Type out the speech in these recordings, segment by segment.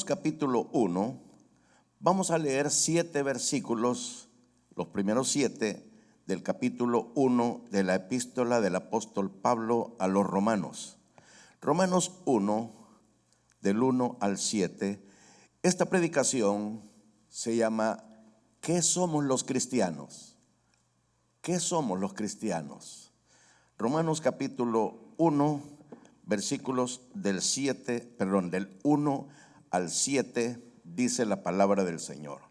Capítulo 1, vamos a leer 7 versículos, los primeros 7 del capítulo 1 de la epístola del apóstol Pablo a los Romanos. Romanos 1, del 1 al 7. Esta predicación se llama ¿qué somos los cristianos? ¿Qué somos los cristianos? Romanos capítulo 1, versículos del 1 al 7, dice la palabra del Señor.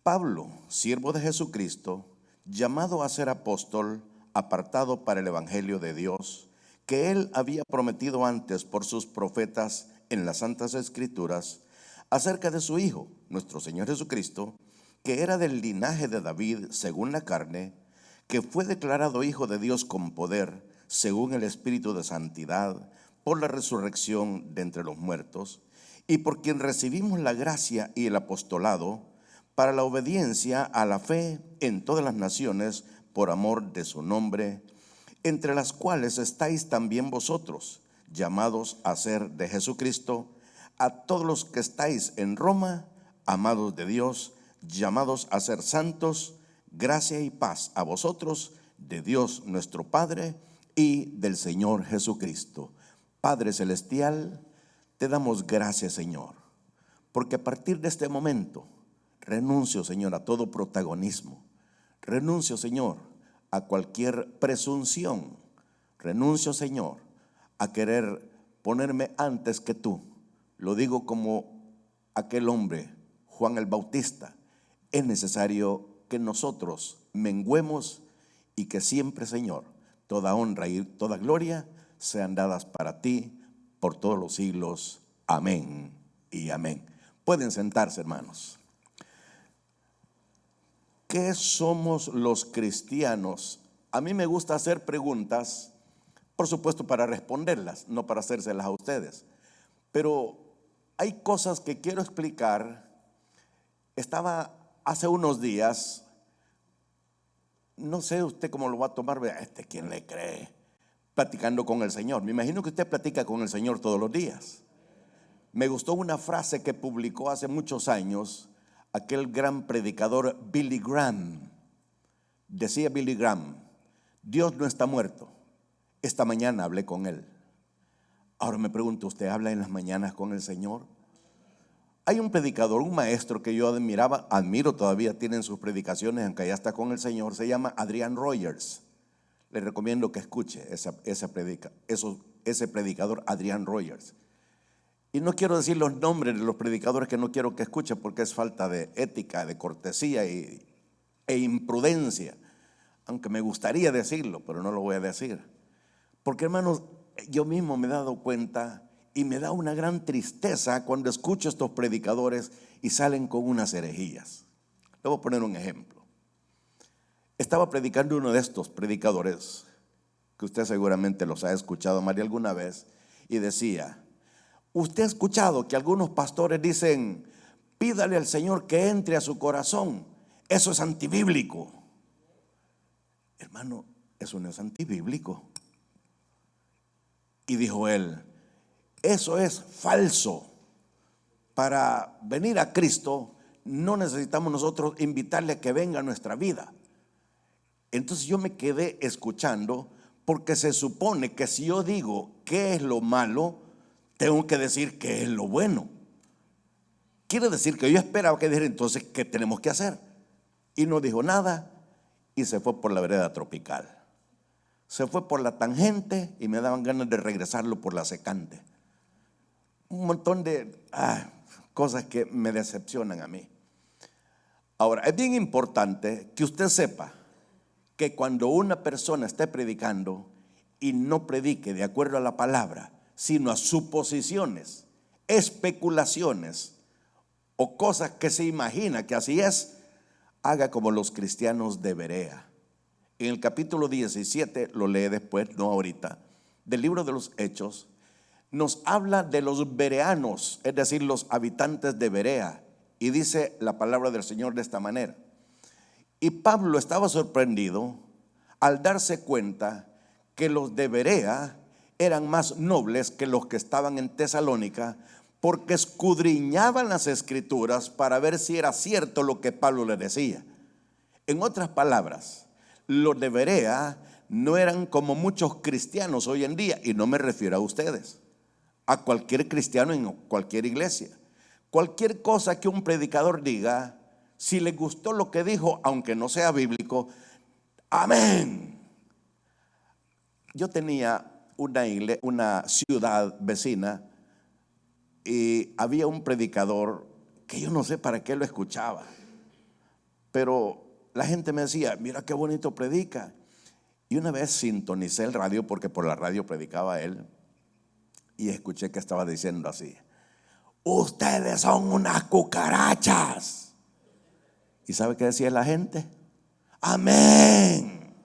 Pablo, siervo de Jesucristo, llamado a ser apóstol, apartado para el evangelio de Dios, que él había prometido antes por sus profetas en las santas escrituras, acerca de su Hijo, nuestro Señor Jesucristo, que era del linaje de David según la carne, que fue declarado Hijo de Dios con poder, según el Espíritu de santidad, por la resurrección de entre los muertos, y por quien recibimos la gracia y el apostolado para la obediencia a la fe en todas las naciones por amor de su nombre, entre las cuales estáis también vosotros, llamados a ser de Jesucristo, a todos los que estáis en Roma, amados de Dios, llamados a ser santos, gracia y paz a vosotros, de Dios nuestro Padre y del Señor Jesucristo. Padre celestial, te damos gracias, Señor, porque a partir de este momento renuncio, Señor, a todo protagonismo. Renuncio, Señor, a cualquier presunción. Renuncio, Señor, a querer ponerme antes que tú. Lo digo como aquel hombre, Juan el Bautista. Es necesario que nosotros menguemos y que siempre, Señor, toda honra y toda gloria sean dadas para ti por todos los siglos. Amén y amén. Pueden sentarse, hermanos. ¿Qué somos los cristianos? A mí me gusta hacer preguntas, por supuesto para responderlas, no para hacérselas a ustedes. Pero hay cosas que quiero explicar. Estaba hace unos días, no sé usted cómo lo va a tomar, vea, ¿quién le cree? Platicando con el Señor. Me imagino que usted platica con el Señor todos los días. Me gustó una frase que publicó hace muchos años aquel gran predicador Billy Graham. Decía Billy Graham: Dios no está muerto. Esta mañana hablé con él. Ahora me pregunto, ¿usted habla en las mañanas con el Señor? Hay un predicador, un maestro que yo admiro todavía, tiene sus predicaciones, aunque ya está con el Señor. Se llama Adrian Rogers. Le recomiendo que escuche ese predicador, Adrian Rogers. Y no quiero decir los nombres de los predicadores que no quiero que escuche, porque es falta de ética, de cortesía e imprudencia. Aunque me gustaría decirlo, pero no lo voy a decir. Porque, hermanos, yo mismo me he dado cuenta y me da una gran tristeza cuando escucho estos predicadores y salen con unas herejías. Le voy a poner un ejemplo. Estaba predicando uno de estos predicadores, que usted seguramente los ha escuchado más de alguna vez, y decía: usted ha escuchado que algunos pastores dicen, pídale al Señor que entre a su corazón. Eso es antibíblico. Hermano, eso no es antibíblico. Y dijo él, eso es falso. Para venir a Cristo no necesitamos nosotros invitarle a que venga a nuestra vida. Entonces yo me quedé escuchando, porque se supone que si yo digo qué es lo malo, tengo que decir qué es lo bueno. Quiere decir que yo esperaba que dijera entonces qué tenemos que hacer. Y no dijo nada y se fue por la vereda tropical. Se fue por la tangente y me daban ganas de regresarlo por la secante. Un montón de cosas que me decepcionan a mí. Ahora, es bien importante que usted sepa que cuando una persona esté predicando y no predique de acuerdo a la palabra, sino a suposiciones, especulaciones o cosas que se imagina que así es, haga como los cristianos de Berea. En el capítulo 17, lo lee después, no ahorita, del libro de los Hechos, nos habla de los bereanos, es decir, los habitantes de Berea, y dice la palabra del Señor de esta manera. Y Pablo estaba sorprendido al darse cuenta que los de Berea eran más nobles que los que estaban en Tesalónica, porque escudriñaban las escrituras para ver si era cierto lo que Pablo le decía. En otras palabras, los de Berea no eran como muchos cristianos hoy en día, y no me refiero a ustedes, a cualquier cristiano en cualquier iglesia. Cualquier cosa que un predicador diga, si le gustó lo que dijo, aunque no sea bíblico, amén. Yo tenía una ciudad vecina y había un predicador que yo no sé para qué lo escuchaba, pero la gente me decía, mira qué bonito predica. Y una vez sintonicé el radio, porque por la radio predicaba él, y escuché que estaba diciendo así: ustedes son unas cucarachas. ¿Y sabe qué decía la gente? Amén.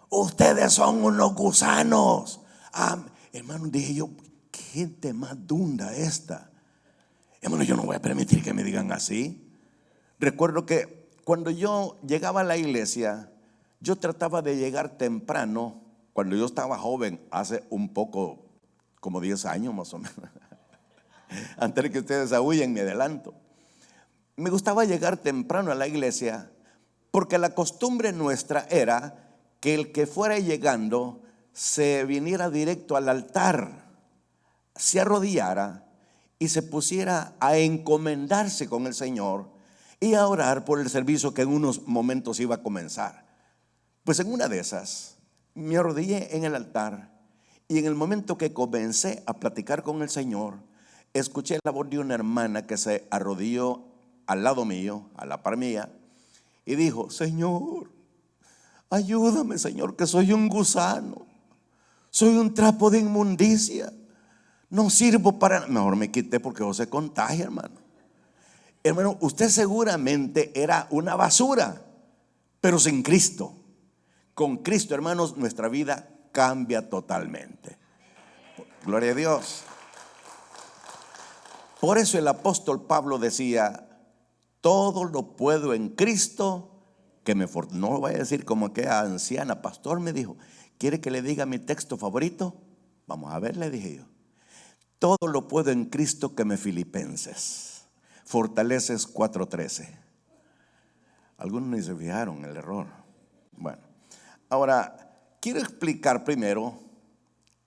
Ustedes son unos gusanos. Hermano, dije yo, qué gente más dunda esta. Hermano, yo no voy a permitir que me digan así. Recuerdo que cuando yo llegaba a la iglesia, yo trataba de llegar temprano. Cuando yo estaba joven, hace un poco, como 10 años más o menos, antes de que ustedes aúllen, me adelanto. Me gustaba llegar temprano a la iglesia porque la costumbre nuestra era que el que fuera llegando se viniera directo al altar, se arrodillara y se pusiera a encomendarse con el Señor y a orar por el servicio que en unos momentos iba a comenzar. Pues en una de esas me arrodillé en el altar, y en el momento que comencé a platicar con el Señor, escuché la voz de una hermana que se arrodilló al lado mío, a la par mía, y dijo: Señor, ayúdame, Señor, que soy un gusano, soy un trapo de inmundicia, no sirvo para nada. Mejor me quité porque no se contagia, hermano. Hermano, usted seguramente era una basura, pero sin Cristo. Con Cristo, hermanos, nuestra vida cambia totalmente. Gloria a Dios. Por eso el apóstol Pablo decía: todo lo puedo en Cristo que me fortalece. No voy a decir como que anciana, pastor me dijo, ¿quiere que le diga mi texto favorito? Vamos a ver, le dije yo. Todo lo puedo en Cristo que me Filipenses. Fortaleces 4:13. Algunos ni se fijaron en el error. Bueno, ahora quiero explicar primero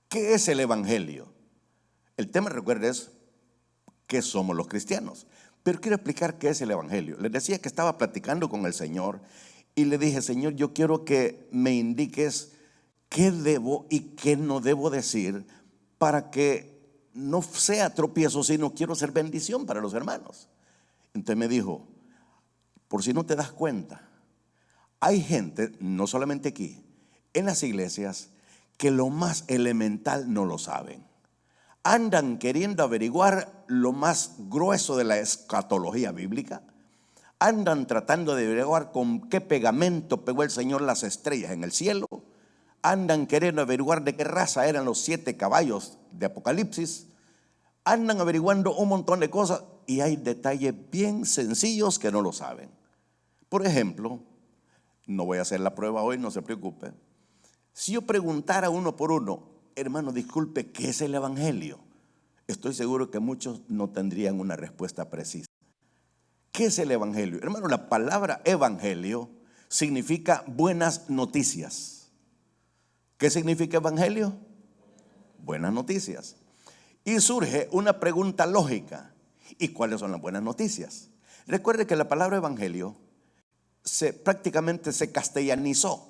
qué es el evangelio. El tema, recuerden, es qué somos los cristianos. Pero quiero explicar qué es el evangelio. Les decía que estaba platicando con el Señor y le dije: Señor, yo quiero que me indiques qué debo y qué no debo decir para que no sea tropiezo, sino quiero ser bendición para los hermanos. Entonces me dijo: por si no te das cuenta, hay gente, no solamente aquí, en las iglesias, que lo más elemental no lo saben. Andan queriendo averiguar lo más grueso de la escatología bíblica. Andan tratando de averiguar con qué pegamento pegó el Señor las estrellas en el cielo. Andan queriendo averiguar de qué raza eran los 7 caballos de Apocalipsis. Andan averiguando un montón de cosas, y hay detalles bien sencillos que no lo saben. Por ejemplo, no voy a hacer la prueba hoy, no se preocupe. Si yo preguntara uno por uno: hermano, disculpe, ¿qué es el evangelio? Estoy seguro que muchos no tendrían una respuesta precisa. ¿Qué es el evangelio? Hermano, la palabra evangelio significa buenas noticias. ¿Qué significa evangelio? Buenas noticias. Y surge una pregunta lógica: ¿y cuáles son las buenas noticias? Recuerde que la palabra evangelio prácticamente se castellanizó.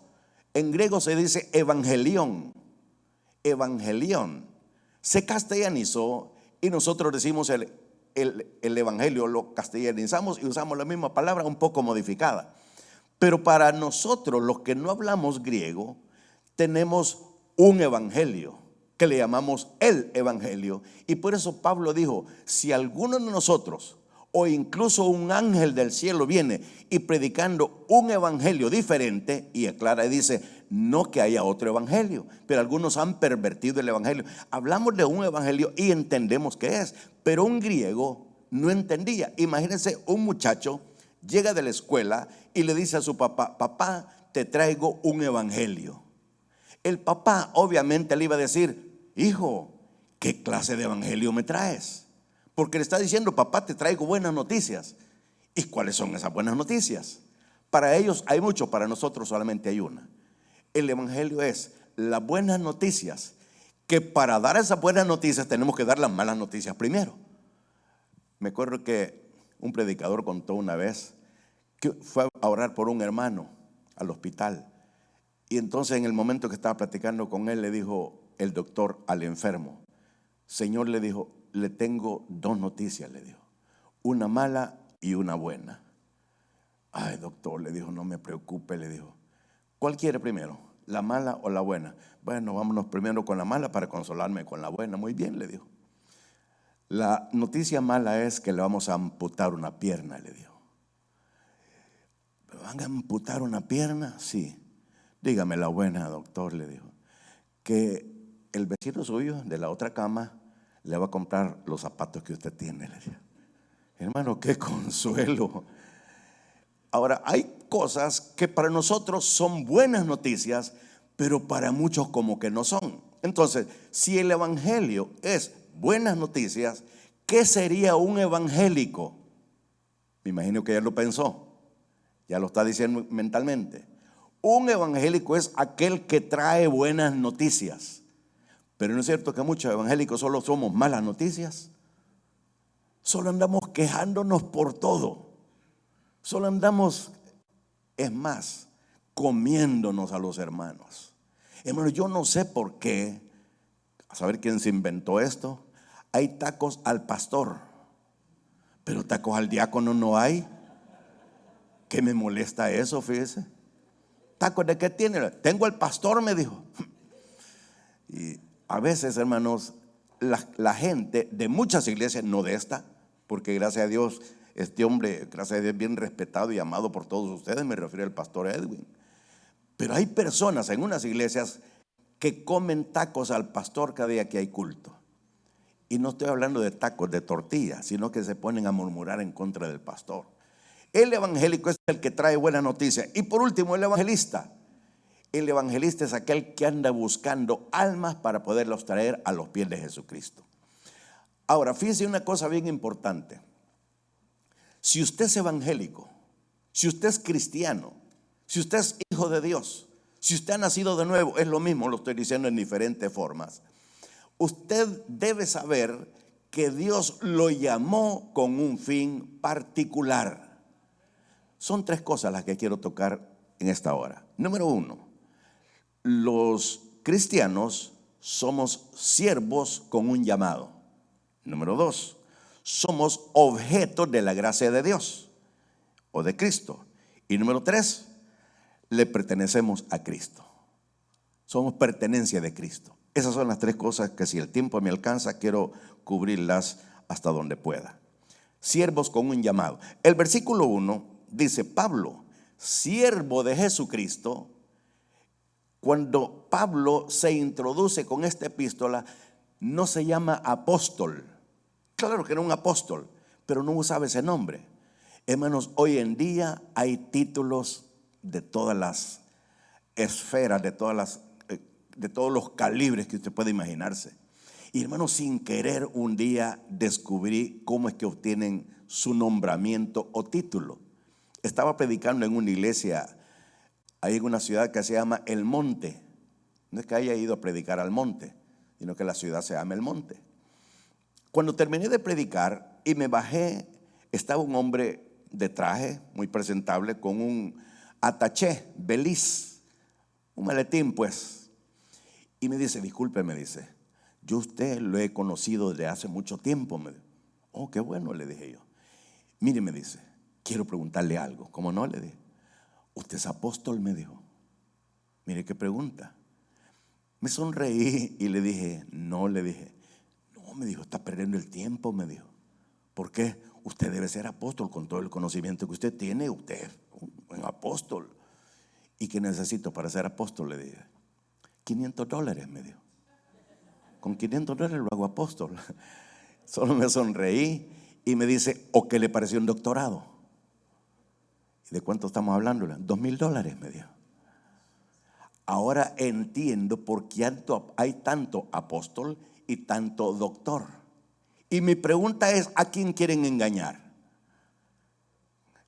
En griego se dice evangelión. Evangelión se castellanizó y nosotros decimos el evangelio, lo castellanizamos y usamos la misma palabra un poco modificada. Pero para nosotros, los que no hablamos griego, tenemos un evangelio que le llamamos el evangelio. Y por eso Pablo dijo: si alguno de nosotros o incluso un ángel del cielo viene y predicando un evangelio diferente, y aclara y dice: no que haya otro evangelio, pero algunos han pervertido el evangelio. Hablamos de un evangelio y entendemos qué es, pero un griego no entendía. Imagínense, un muchacho llega de la escuela y le dice a su papá: papá, te traigo un evangelio. El papá obviamente le iba a decir: hijo, ¿qué clase de evangelio me traes? porque le está diciendo: papá, te traigo buenas noticias. ¿Y cuáles son esas buenas noticias? Para ellos hay mucho, para nosotros solamente hay una. El evangelio es las buenas noticias, que para dar esas buenas noticias tenemos que dar las malas noticias primero. Me acuerdo que un predicador contó una vez que fue a orar por un hermano al hospital, y entonces en el momento que estaba platicando con él, le dijo el doctor al enfermo: Señor, le dijo, le tengo dos noticias, le dijo, una mala y una buena. Ay, doctor, le dijo, no me preocupe, le dijo, ¿cuál quiere primero, la mala o la buena? Bueno, vámonos primero con la mala para consolarme con la buena. Muy bien, le dijo. La noticia mala es que le vamos a amputar una pierna, le dijo. ¿Me van a amputar una pierna? Sí. Dígame la buena, doctor, le dijo, que el vecino suyo de la otra cama le va a comprar los zapatos que usted tiene, le dijo. Hermano, qué consuelo. Ahora, hay cosas que para nosotros son buenas noticias, pero para muchos como que no son. Entonces, si el evangelio es buenas noticias, ¿qué sería un evangélico? Me imagino que ya lo pensó, ya lo está diciendo mentalmente. Un evangélico es aquel que trae buenas noticias. Pero no es cierto que muchos evangélicos solo somos malas noticias. Solo andamos quejándonos por todo. Solo andamos, es más, comiéndonos a los hermanos. Hermano, yo no sé por qué, a saber quién se inventó esto, hay tacos al pastor, pero tacos al diácono no hay. ¿Qué me molesta eso? Fíjese. ¿Tacos de qué tiene? Tengo al pastor, me dijo. Y a veces, hermanos, la gente de muchas iglesias, no de esta, porque gracias a Dios, este hombre, gracias a Dios, bien respetado y amado por todos ustedes, me refiero al pastor Edwin. Pero hay personas en unas iglesias que comen tacos al pastor cada día que hay culto. Y no estoy hablando de tacos de tortilla, sino que se ponen a murmurar en contra del pastor. El evangélico es el que trae buena noticia. Y por último, el evangelista. El evangelista es aquel que anda buscando almas para poderlos traer a los pies de Jesucristo. Ahora, fíjese una cosa bien importante. Si usted es evangélico, si usted es cristiano, si usted es hijo de Dios, si usted ha nacido de nuevo, es lo mismo, lo estoy diciendo en diferentes formas. Usted debe saber que Dios lo llamó con un fin particular. Son tres cosas las que quiero tocar en esta hora. Número uno, los cristianos somos siervos con un llamado. Número dos, somos objetos de la gracia de Dios o de Cristo. Y número tres, le pertenecemos a Cristo. Somos pertenencia de Cristo. Esas son las tres cosas que, si el tiempo me alcanza, quiero cubrirlas hasta donde pueda. Siervos con un llamado. El versículo 1 dice: Pablo, siervo de Jesucristo. Cuando Pablo se introduce con esta epístola, no se llama apóstol. Claro que era un apóstol, pero no usaba ese nombre. Hermanos, hoy en día hay títulos de todas las esferas, de todos los calibres que usted puede imaginarse. Y hermanos, sin querer, un día descubrí cómo es que obtienen su nombramiento o título. Estaba predicando en una iglesia ahí en una ciudad que se llama El Monte. No es que haya ido a predicar al monte, sino que la ciudad se llama El Monte. Cuando terminé de predicar y me bajé, estaba un hombre de traje muy presentable con un ataché, beliz, un maletín pues. Y me dice: disculpe, me dice, yo usted lo he conocido desde hace mucho tiempo. Me dijo. Oh, qué bueno, le dije yo. Mire, me dice, quiero preguntarle algo. ¿Cómo no? Le dije. ¿Usted es apóstol? Me dijo. Mire qué pregunta. Me sonreí y le dije, no, le dije. No, me dijo, está perdiendo el tiempo, me dijo. ¿Por qué? Usted debe ser apóstol con todo el conocimiento que usted tiene. Usted es un apóstol. ¿Y qué necesito para ser apóstol? Le dije. $500, me dijo. Con $500 lo hago apóstol. Solo me sonreí y me dice, ¿o qué le pareció un doctorado? ¿De cuánto estamos hablando? $2,000, me dijo. Ahora entiendo por qué hay tanto apóstol y tanto doctor. Y mi pregunta es, ¿a quién quieren engañar?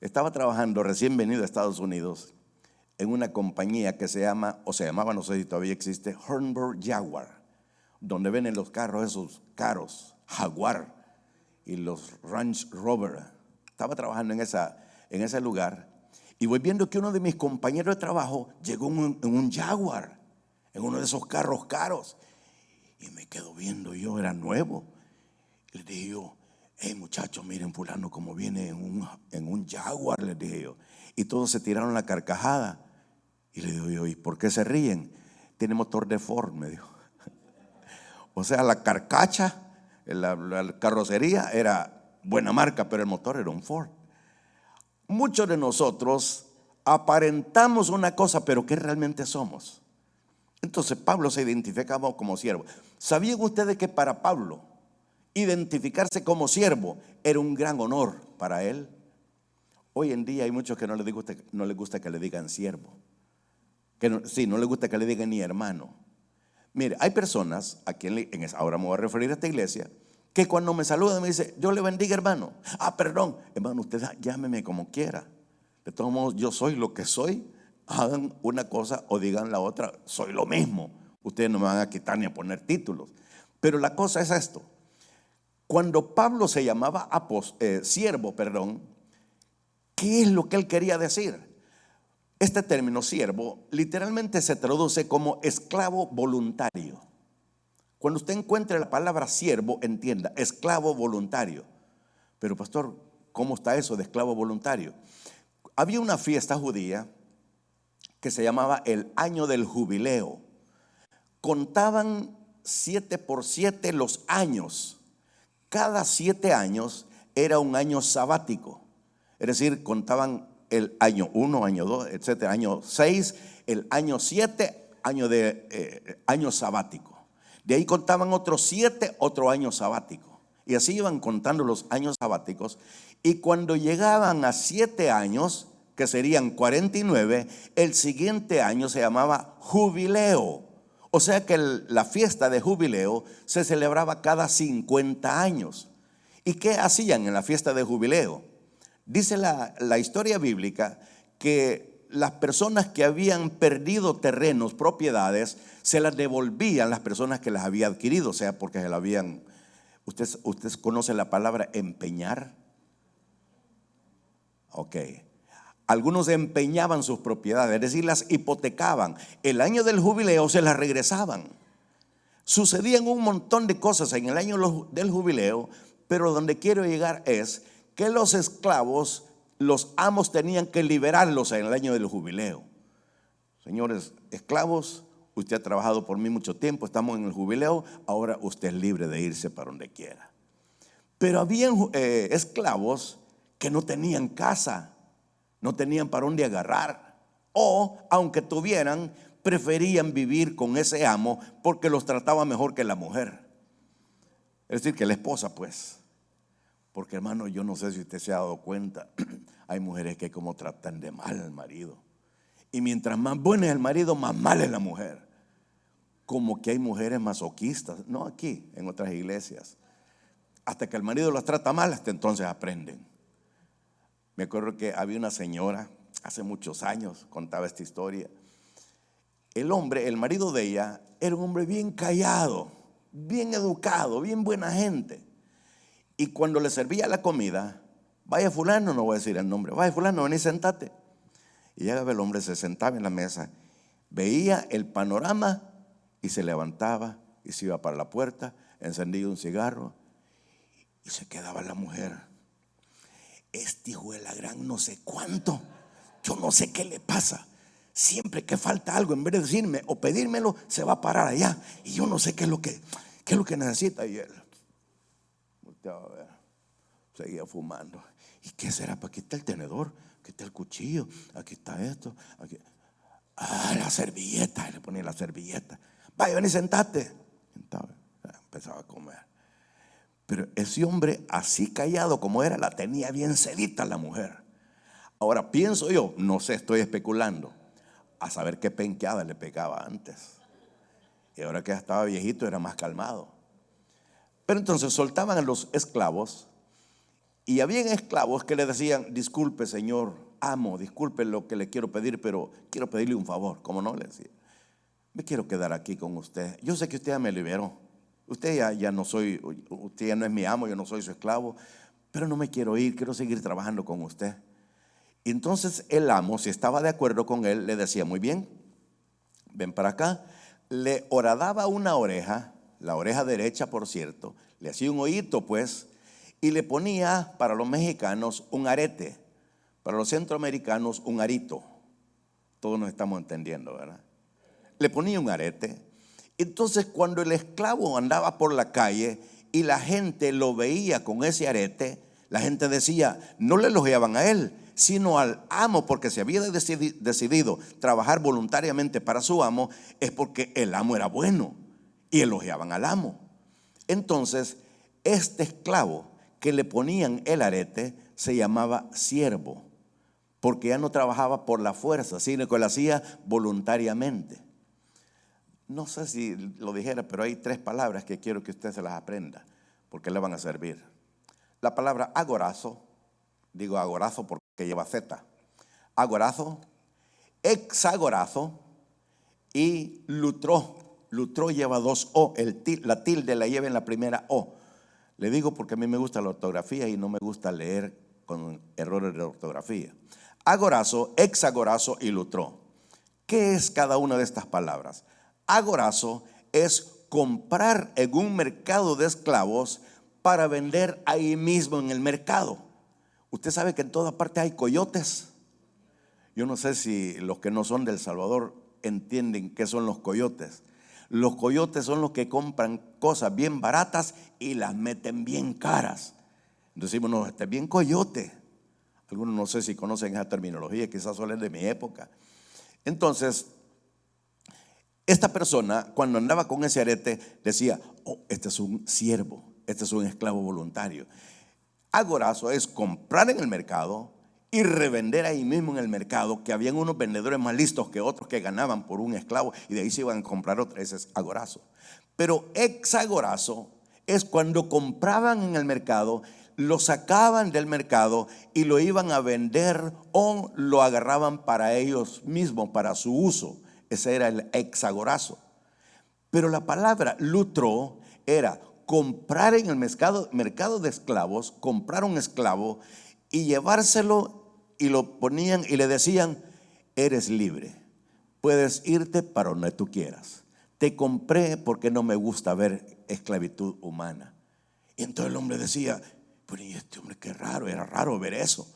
Estaba trabajando recién venido a Estados Unidos en una compañía que se llama, o se llamaba, no sé si todavía existe, Hornburg Jaguar, donde venden los carros esos caros, Jaguar y los Range Rover. Estaba trabajando en ese lugar y voy viendo que uno de mis compañeros de trabajo llegó en un Jaguar, en uno de esos carros caros. Y me quedo viendo, yo era nuevo. Y les dije yo, hey muchachos, miren fulano como viene en un Jaguar, les dije yo. Y todos se tiraron la carcajada. Y le digo yo, ¿y por qué se ríen? Tiene motor de Ford, me dijo. O sea, la carcacha, la carrocería era buena marca, pero el motor era un Ford. Muchos de nosotros aparentamos una cosa, pero ¿qué realmente somos? Entonces Pablo se identificaba como siervo. ¿Sabían ustedes que para Pablo identificarse como siervo era un gran honor para él? Hoy en día hay muchos que no les gusta que le digan siervo. No les gusta que le digan ni hermano. Mire, hay personas, ahora me voy a referir a esta iglesia, que cuando me saludan me dice, Dios le bendiga hermano. Perdón, hermano, usted llámeme como quiera. De todos modos, yo soy lo que soy. Hagan una cosa o digan la otra, soy lo mismo. Ustedes no me van a quitar ni a poner títulos. Pero la cosa es esto. Cuando Pablo se llamaba siervo, ¿qué es lo que él quería decir? Este término siervo literalmente se traduce como esclavo voluntario. Cuando usted encuentre la palabra siervo, entienda, esclavo voluntario. Pero pastor, ¿cómo está eso de esclavo voluntario? Había una fiesta judía que se llamaba el año del jubileo. Contaban 7 por 7 los años. Cada 7 años era un año sabático. Es decir, contaban el año 1, año 2, etcétera, año 6, el año 7, año sabático. De ahí contaban otros 7, otro año sabático. Y así iban contando los años sabáticos. Y cuando llegaban a 7 años, que serían 49, el siguiente año se llamaba jubileo. O sea que la fiesta de jubileo se celebraba cada 50 años. ¿Y qué hacían en la fiesta de jubileo? Dice la historia bíblica que las personas que habían perdido terrenos, propiedades, se las devolvían las personas que las habían adquirido, o sea, porque se la habían. ¿Usted conoce la palabra empeñar? Ok. Algunos empeñaban sus propiedades, es decir, las hipotecaban. El año del jubileo se las regresaban. Sucedían un montón de cosas en el año del jubileo, pero donde quiero llegar es que los esclavos, los amos tenían que liberarlos en el año del jubileo. Señores esclavos, usted ha trabajado por mí mucho tiempo, estamos en el jubileo, ahora usted es libre de irse para donde quiera. Pero habían esclavos que no tenían casa, no tenían para dónde agarrar, o aunque tuvieran, preferían vivir con ese amo porque los trataba mejor que la mujer, es decir, que la esposa, pues. Porque hermano, yo no sé si usted se ha dado cuenta, hay mujeres que como tratan de mal al marido. Y mientras más bueno es el marido, más mal es la mujer. Como que hay mujeres masoquistas, no aquí, en otras iglesias. Hasta que el marido las trata mal, hasta entonces aprenden. Me acuerdo que había una señora, hace muchos años, contaba esta historia. El marido de ella, era un hombre bien callado, bien educado, bien buena gente. Y cuando le servía la comida, vaya fulano, no voy a decir el nombre, vaya fulano, ven y sentate. Y llegaba el hombre, se sentaba en la mesa, veía el panorama y se levantaba y se iba para la puerta, encendía un cigarro y se quedaba la mujer. Este hijo de la gran no sé cuánto, yo no sé qué le pasa. Siempre que falta algo, en vez de decirme o pedírmelo, se va a parar allá. Y yo no sé qué es lo que necesita. Y él a ver, seguía fumando. ¿Y qué será? Pues aquí está el tenedor, aquí está el cuchillo, aquí está esto, aquí. La servilleta, le ponía la servilleta. Vaya, ven y sentate. Empezaba a comer. Pero ese hombre, así callado como era, la tenía bien sedita la mujer. Ahora pienso yo, no sé, estoy especulando, a saber qué penqueada le pegaba antes. Y ahora que ya estaba viejito era más calmado. Pero entonces soltaban a los esclavos y habían esclavos que le decían: disculpe, señor amo, disculpe lo que le quiero pedir, pero quiero pedirle un favor. ¿Cómo no? Le decía: me quiero quedar aquí con usted. Yo sé que usted ya me liberó. Usted ya no soy, usted ya no es mi amo, yo no soy su esclavo, pero no me quiero ir, quiero seguir trabajando con usted. Y entonces el amo, si estaba de acuerdo con él, le decía: muy bien, ven para acá. Le horadaba una oreja, la oreja derecha, por cierto, le hacía un hoyito pues, y le ponía, para los mexicanos, un arete, para los centroamericanos, un arito. Todos nos estamos entendiendo, ¿verdad? Le ponía un arete. Entonces, cuando el esclavo andaba por la calle y la gente lo veía con ese arete, la gente decía, no le elogiaban a él, sino al amo, porque se había decidido trabajar voluntariamente para su amo, es porque el amo era bueno, y elogiaban al amo. Entonces, este esclavo que le ponían el arete se llamaba siervo, porque ya no trabajaba por la fuerza, sino que lo hacía voluntariamente. No sé si lo dijera, pero hay 3 palabras que quiero que usted se las aprenda, porque le van a servir. La palabra agorazo, digo agorazo porque lleva Z. Agorazo, hexagorazo y lutró. Lutró lleva 2 O, la tilde la lleva en la primera O. Le digo porque a mí me gusta la ortografía y no me gusta leer con errores de ortografía. Agorazo, hexagorazo y lutró. ¿Qué es cada una de estas palabras? Agorazo es comprar en un mercado de esclavos para vender ahí mismo en el mercado. Usted sabe que en toda parte hay coyotes. Yo no sé si los que no son de El Salvador entienden qué son los coyotes. Los coyotes son los que compran cosas bien baratas y las meten bien caras. Decimos, no, este es bien coyote. Algunos no sé si conocen esa terminología, quizás solo es de mi época. Entonces, esta persona, cuando andaba con ese arete, decía, oh, este es un siervo, este es un esclavo voluntario. Agorazo es comprar en el mercado y revender ahí mismo en el mercado, que habían unos vendedores más listos que otros que ganaban por un esclavo y de ahí se iban a comprar otro. Ese es agorazo. Pero hexagorazo es cuando compraban en el mercado, lo sacaban del mercado y lo iban a vender o lo agarraban para ellos mismos, para su uso. Ese era el hexagorazo. Pero la palabra lutro era comprar en el mercado de esclavos, comprar un esclavo y llevárselo, y lo ponían y le decían, eres libre, puedes irte para donde tú quieras. Te compré porque no me gusta ver esclavitud humana. Y entonces el hombre decía, pero ¿y este hombre qué raro? Era raro ver eso.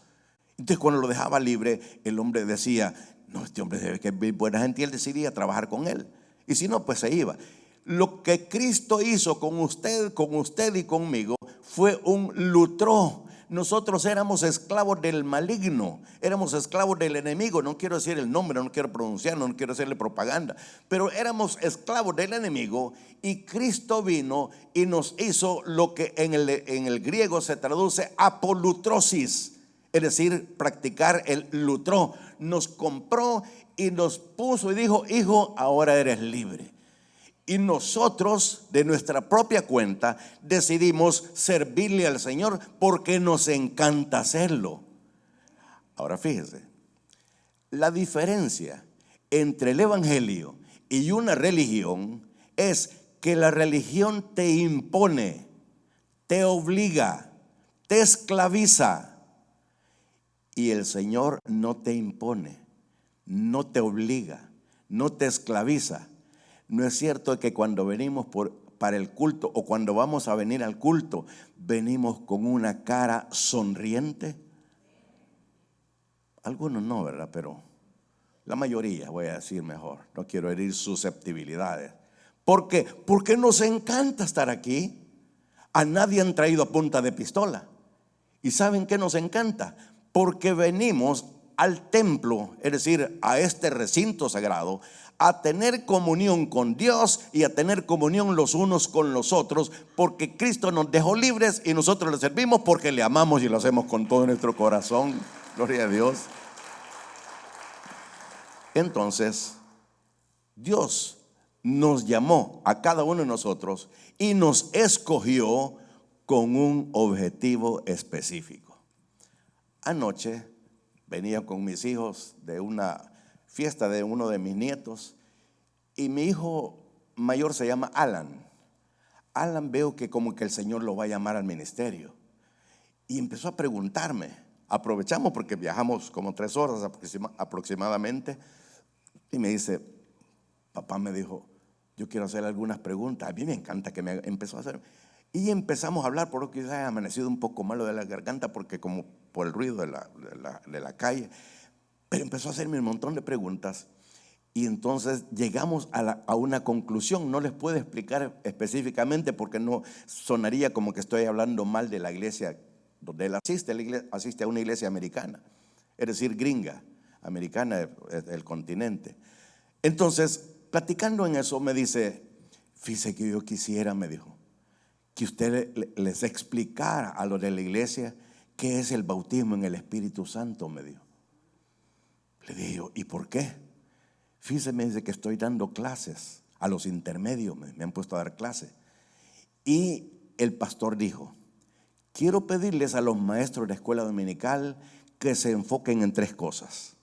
Entonces cuando lo dejaba libre, el hombre decía, no, este hombre debe que es buena gente, y él decidía trabajar con él. Y si no, pues se iba. Lo que Cristo hizo con usted y conmigo fue un lutró. Nosotros éramos esclavos del maligno, éramos esclavos del enemigo. No quiero decir el nombre, no quiero pronunciarlo, no quiero hacerle propaganda, pero éramos esclavos del enemigo y Cristo vino y nos hizo lo que en el griego se traduce apolutrosis, es decir, practicar el lutró. Nos compró y nos puso y dijo, hijo, ahora eres libre. Y nosotros de nuestra propia cuenta decidimos servirle al Señor porque nos encanta hacerlo. Ahora fíjese, la diferencia entre el evangelio y una religión es que la religión te impone, te obliga, te esclaviza, y el Señor no te impone, no te obliga, no te esclaviza. ¿No es cierto que cuando venimos para el culto o cuando vamos a venir al culto, venimos con una cara sonriente? Algunos no, ¿verdad? Pero la mayoría, voy a decir mejor. No quiero herir susceptibilidades. ¿Por qué? Porque nos encanta estar aquí. A nadie han traído a punta de pistola. ¿Y saben qué nos encanta? Porque venimos al templo, es decir, a este recinto sagrado, a tener comunión con Dios y a tener comunión los unos con los otros, porque Cristo nos dejó libres y nosotros le servimos porque le amamos y lo hacemos con todo nuestro corazón. Gloria a Dios. Entonces, Dios nos llamó a cada uno de nosotros y nos escogió con un objetivo específico. Anoche venía con mis hijos de una fiesta de uno de mis nietos y mi hijo mayor se llama Alan. Alan, veo que como que el Señor lo va a llamar al ministerio. Y empezó a preguntarme. Aprovechamos porque viajamos como 3 horas aproximadamente. Y me dice, papá me dijo, yo quiero hacer algunas preguntas. A mí me encanta que me empezó a hacer. Y empezamos a hablar, por lo que quizás haya amanecido un poco malo de la garganta, porque como por el ruido de la calle. Pero empezó a hacerme un montón de preguntas. Y entonces llegamos a una conclusión. No les puedo explicar específicamente porque no sonaría como que estoy hablando mal de la iglesia donde él asiste. Él asiste a una iglesia americana, es decir, gringa, americana del continente. Entonces, platicando en eso, me dice, fíjese que yo quisiera, me dijo, que usted les explicara a los de la iglesia qué es el bautismo en el Espíritu Santo, me dijo. Le dije yo, ¿y por qué? Fíjese, me dice que estoy dando clases a los intermedios, me han puesto a dar clases. Y el pastor dijo, quiero pedirles a los maestros de escuela dominical que se enfoquen en 3 cosas.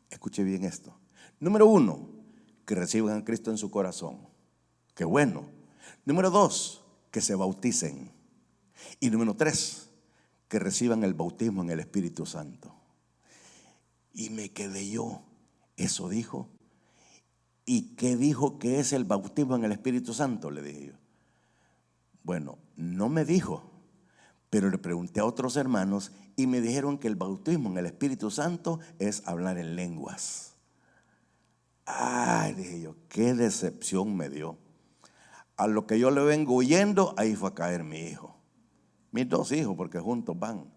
Escuche bien esto. Número 1, que reciban a Cristo en su corazón. Qué bueno. Número 2, que se bauticen. Y número 3, que reciban el bautismo en el Espíritu Santo. Y me quedé yo. Eso dijo. ¿Y qué dijo que es el bautismo en el Espíritu Santo? Le dije yo. Bueno, no me dijo, pero le pregunté a otros hermanos y me dijeron que el bautismo en el Espíritu Santo es hablar en lenguas. Ay, dije yo, qué decepción me dio. A lo que yo le vengo huyendo, ahí fue a caer mi hijo. Mis 2 hijos, porque juntos van.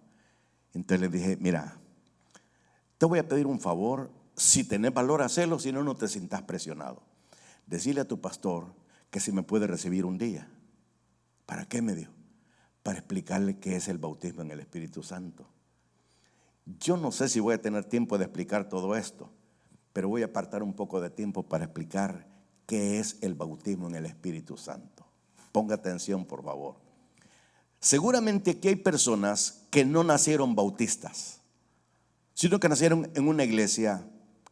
Entonces le dije, mira, te voy a pedir un favor. Si tenés valor, hacerlo, si no, no te sientas presionado. Decirle a tu pastor que si me puede recibir un día. ¿Para qué? Me dijo. Para explicarle qué es el bautismo en el Espíritu Santo. Yo no sé si voy a tener tiempo de explicar todo esto, pero voy a apartar un poco de tiempo para explicar qué es el bautismo en el Espíritu Santo. Ponga atención, por favor. Seguramente aquí hay personas que no nacieron bautistas, sino que nacieron en una iglesia.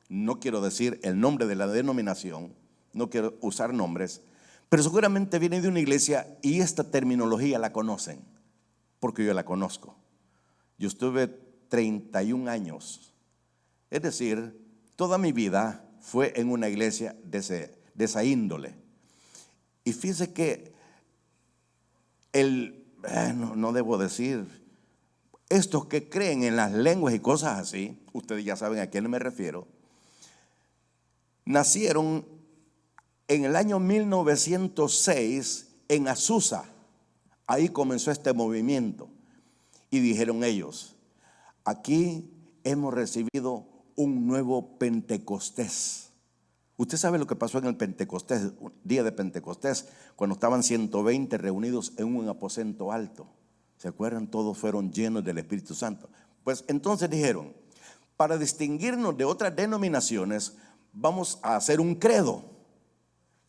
No quiero decir el nombre de la denominación, no quiero usar nombres, pero seguramente viene de una iglesia y esta terminología la conocen, porque yo la conozco. Yo estuve 31 años, es decir, toda mi vida fue en una iglesia de esa índole. Y fíjese que no debo decir, estos que creen en las lenguas y cosas así, ustedes ya saben a quién me refiero, nacieron en el año 1906 en Azusa. Ahí comenzó este movimiento. Y dijeron ellos, aquí hemos recibido un nuevo Pentecostés. Usted sabe lo que pasó en el Pentecostés, día de Pentecostés, cuando estaban 120 reunidos en un aposento alto. ¿Se acuerdan? Todos fueron llenos del Espíritu Santo. Pues entonces dijeron, para distinguirnos de otras denominaciones, vamos a hacer un credo.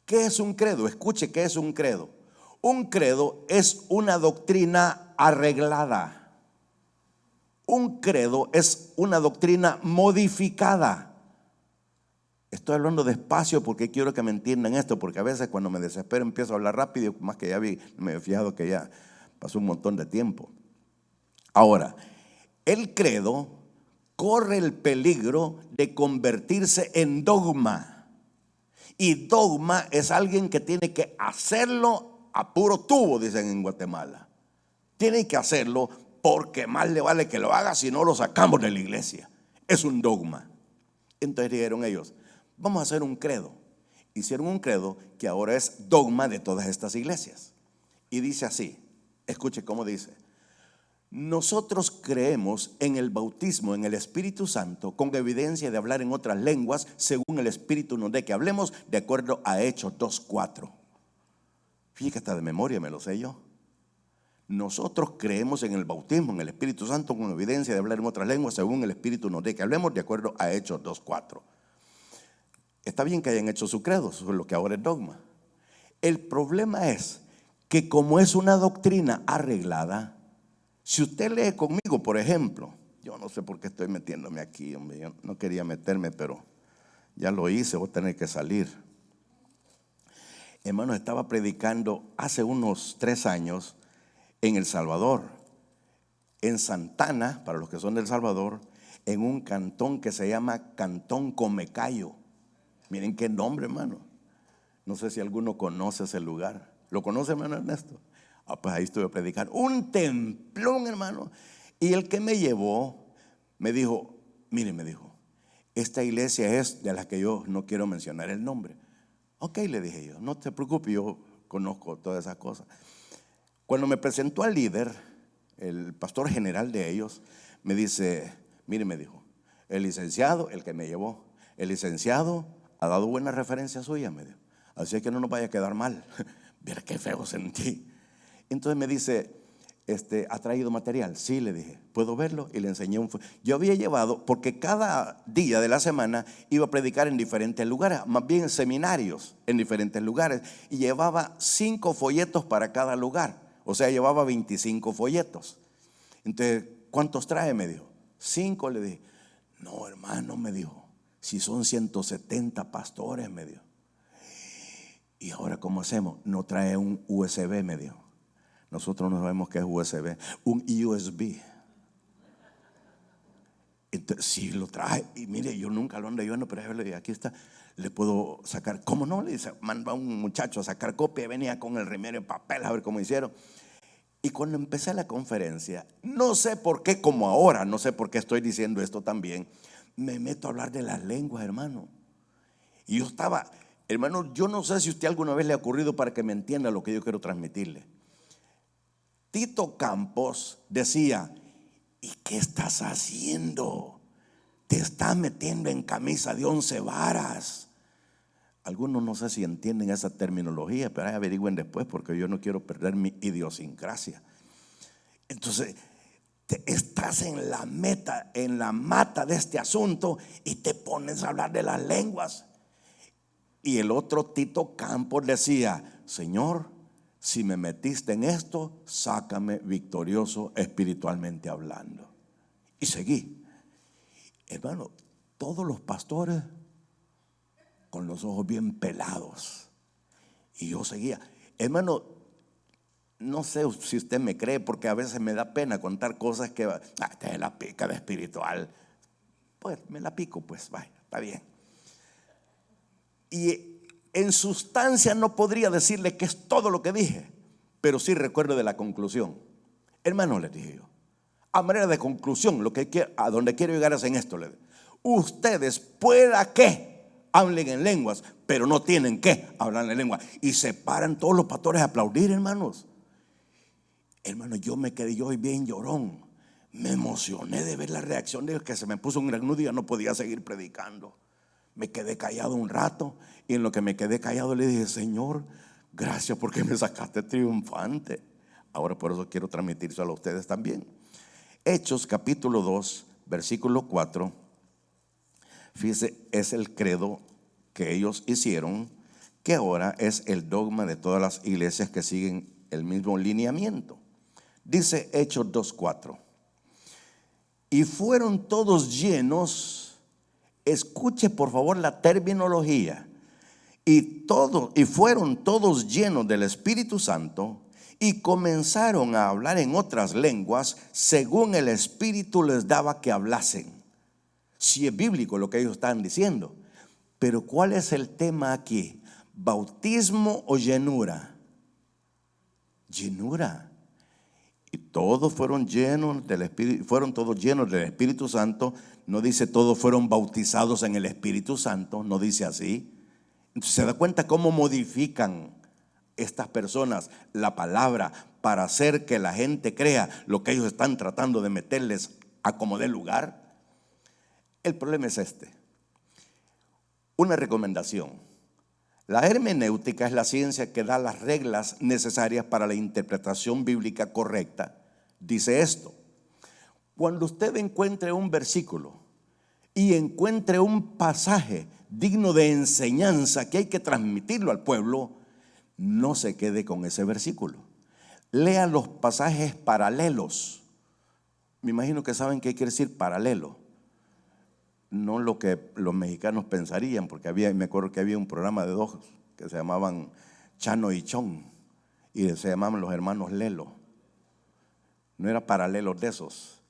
¿Qué es un credo? Escuche, ¿qué es un credo? Un credo es una doctrina arreglada. Un credo es una doctrina modificada. Estoy hablando despacio porque quiero que me entiendan esto, porque a veces cuando me desespero empiezo a hablar rápido, más que ya me he fijado que ya pasó un montón de tiempo. Ahora, el credo corre el peligro de convertirse en dogma. Y dogma es alguien que tiene que hacerlo a puro tubo, dicen en Guatemala. Tiene que hacerlo porque más le vale que lo haga, si no lo sacamos de la iglesia. Es un dogma. Entonces dijeron ellos, vamos a hacer un credo. Hicieron un credo que ahora es dogma de todas estas iglesias. Y dice así, escuche cómo dice. Nosotros creemos en el bautismo en el Espíritu Santo con evidencia de hablar en otras lenguas según el Espíritu nos dé que hablemos, de acuerdo a Hechos 2:4. Fíjate que hasta de memoria me lo sé yo. Nosotros creemos en el bautismo en el Espíritu Santo con evidencia de hablar en otras lenguas según el Espíritu nos dé que hablemos, de acuerdo a Hechos 2:4. Está bien que hayan hecho su credo, eso es lo que ahora es dogma. El problema es que como es una doctrina arreglada, si usted lee conmigo, por ejemplo, yo no sé por qué estoy metiéndome aquí, hombre, yo no quería meterme, pero ya lo hice, voy a tener que salir. Hermano, estaba predicando hace unos 3 años en El Salvador, en Santana, para los que son del Salvador, en un cantón que se llama Cantón Comecayo. Miren qué nombre, hermano. No sé si alguno conoce ese lugar. ¿Lo conoce, hermano Ernesto? Pues ahí estuve predicando. Un templón, hermano. Y el que me llevó me dijo, mire, me dijo, esta iglesia es de la que yo no quiero mencionar el nombre. Ok, le dije yo, no te preocupes, yo conozco todas esas cosas. Cuando me presentó al líder, el pastor general de ellos, me dice, mire, me dijo, el licenciado, el que me llevó, el licenciado ha dado buena referencia suya, me dijo. Así es que no nos vaya a quedar mal. Mira qué feo sentí. Entonces me dice, ¿ha traído material? Sí, le dije, ¿puedo verlo? Y le enseñé yo había llevado, porque cada día de la semana iba a predicar en diferentes lugares, más bien en seminarios en diferentes lugares, y llevaba 5 folletos para cada lugar. O sea, llevaba 25 folletos. Entonces, ¿cuántos trae? Me dijo. 5, le dije. No, hermano, me dijo, si son 170 pastores, me dijo. ¿Y ahora cómo hacemos? No trae un USB, me dijo. Nosotros no sabemos qué es USB. Un USB. Entonces, sí lo traje. Y mire, yo nunca lo ando llevando, pero le dije, aquí está. Le puedo sacar. ¿Cómo no? Le dice, manda a un muchacho a sacar copia. Venía con el remedio en papel a ver cómo hicieron. Y cuando empecé la conferencia, no sé por qué, como ahora, no sé por qué estoy diciendo esto también, me meto a hablar de las lenguas, hermano. Y yo estaba, hermano, yo no sé si a usted alguna vez le ha ocurrido para que me entienda lo que yo quiero transmitirle. Tito Campos decía, ¿y qué estás haciendo? Te estás metiendo en camisa de 11 varas. Algunos no sé si entienden esa terminología, pero ahí averigüen después porque yo no quiero perder mi idiosincrasia. Entonces, estás en la meta, en la mata de este asunto y te pones a hablar de las lenguas. Y el otro Tito Campos decía, Señor, si me metiste en esto, sácame victorioso espiritualmente hablando. Y seguí. Hermano, todos los pastores con los ojos bien pelados. Y yo seguía. Hermano, no sé si usted me cree, porque a veces me da pena contar cosas que te la pica de espiritual. Pues me la pico, pues vaya, está bien. Y en sustancia no podría decirle que es todo lo que dije, pero sí recuerdo de la conclusión. Hermano, le dije yo, a manera de conclusión, a donde quiero llegar es en esto. Ustedes pueda que hablen en lenguas, pero no tienen que hablar en lengua. Y se paran todos los pastores a aplaudir, hermanos. Hermano, yo me quedé yo bien llorón. Me emocioné de ver la reacción de ellos, que se me puso un gran nudo y ya no podía seguir predicando. Me quedé callado un rato, y en lo que me quedé callado le dije, Señor, gracias porque me sacaste triunfante. Ahora por eso quiero transmitírselo a ustedes también. Hechos capítulo 2, versículo 4. Fíjese, es el credo que ellos hicieron, que ahora es el dogma de todas las iglesias que siguen el mismo lineamiento. Dice Hechos 2:4. Y fueron todos llenos, escuche por favor la terminología, y fueron todos llenos del Espíritu Santo y comenzaron a hablar en otras lenguas según el Espíritu les daba que hablasen. Si es bíblico lo que ellos están diciendo. Pero ¿cuál es el tema aquí? ¿Bautismo o llenura? Llenura. Y todos fueron llenos del Espíritu Santo. No dice todos fueron bautizados en el Espíritu Santo, no dice así. Entonces se da cuenta cómo modifican estas personas la palabra para hacer que la gente crea lo que ellos están tratando de meterles a como dé lugar. El problema es este. Una recomendación. La hermenéutica es la ciencia que da las reglas necesarias para la interpretación bíblica correcta. Dice esto: cuando usted encuentre un versículo y encuentre un pasaje digno de enseñanza que hay que transmitirlo al pueblo, no se quede con ese versículo. Lea los pasajes paralelos. Me imagino que saben qué quiere decir paralelo. No lo que los mexicanos pensarían, porque me acuerdo que había un programa de dos que se llamaban Chano y Chon, y se llamaban los hermanos Lelo. No era paralelos de esos.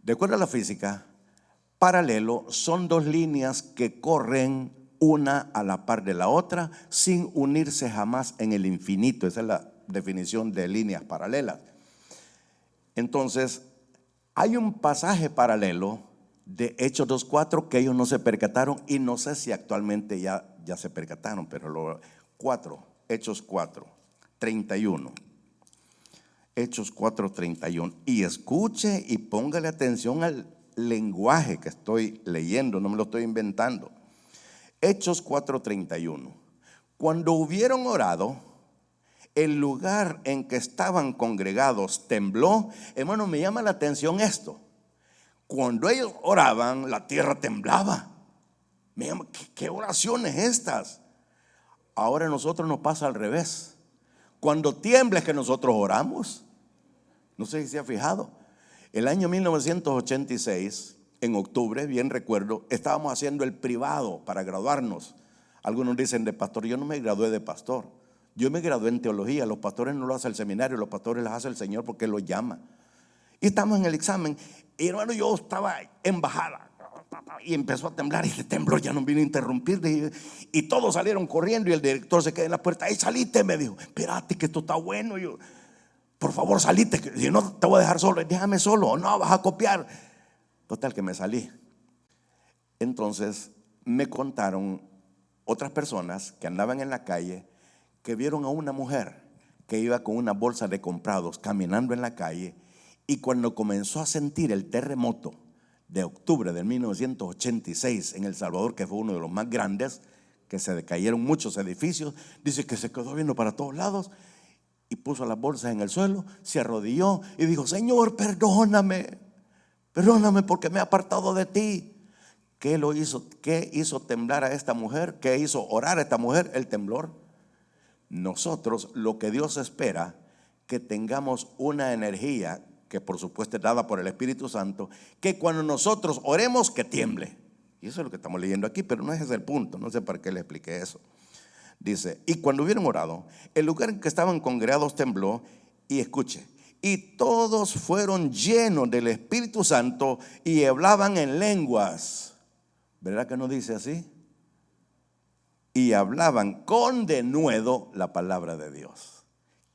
De acuerdo a la física, paralelo son dos líneas que corren una a la par de la otra sin unirse jamás en el infinito. Esa es la definición de líneas paralelas. Entonces, hay un pasaje paralelo de Hechos 2:4 que ellos no se percataron, y no sé si actualmente ya se percataron, pero Hechos 4:31. Hechos 4:31. Y escuche y póngale atención al lenguaje que estoy leyendo, no me lo estoy inventando. Hechos 4:31. Cuando hubieron orado, el lugar en que estaban congregados tembló. Hermano, me llama la atención esto. Cuando ellos oraban, la tierra temblaba. Me llama, ¿qué oraciones estas? Ahora a nosotros nos pasa al revés. Cuando tiembla es que nosotros oramos. No sé si se ha fijado. El año 1986, en octubre, bien recuerdo, estábamos haciendo el privado para graduarnos. Algunos dicen de pastor. Yo no me gradué de pastor. Yo me gradué en teología. Los pastores no lo hace el seminario, los pastores los hace el Señor porque Él los llama. Y estamos en el examen. Y hermano, yo estaba en bajada y empezó a temblar, y el temblor ya no vino a interrumpir, y todos salieron corriendo, y el director se queda en la puerta. ¡Ey, salite! Me dijo. Espérate, que esto está bueno. Yo, por favor, salite, que si no te voy a dejar solo. Déjame solo, no vas a copiar. Total que me salí. Entonces me contaron otras personas que andaban en la calle, que vieron a una mujer que iba con una bolsa de comprados caminando en la calle, y cuando comenzó a sentir el terremoto de octubre de 1986 en El Salvador, que fue uno de los más grandes, que se decayeron muchos edificios, dice que se quedó viendo para todos lados y puso las bolsas en el suelo, se arrodilló y dijo: Señor, perdóname porque me he apartado de ti. ¿Qué hizo temblar a esta mujer? ¿Qué hizo orar a esta mujer? El temblor. Nosotros, lo que Dios espera, que tengamos una energía que por supuesto es dada por el Espíritu Santo, que cuando nosotros oremos, que tiemble. Y eso es lo que estamos leyendo aquí, pero no ese es el punto. No sé para qué le expliqué eso. Dice: y cuando hubieron orado, el lugar en que estaban congregados tembló. Y escuche: y todos fueron llenos del Espíritu Santo y hablaban en lenguas. ¿Verdad que no dice así? Y hablaban con denuedo la palabra de Dios.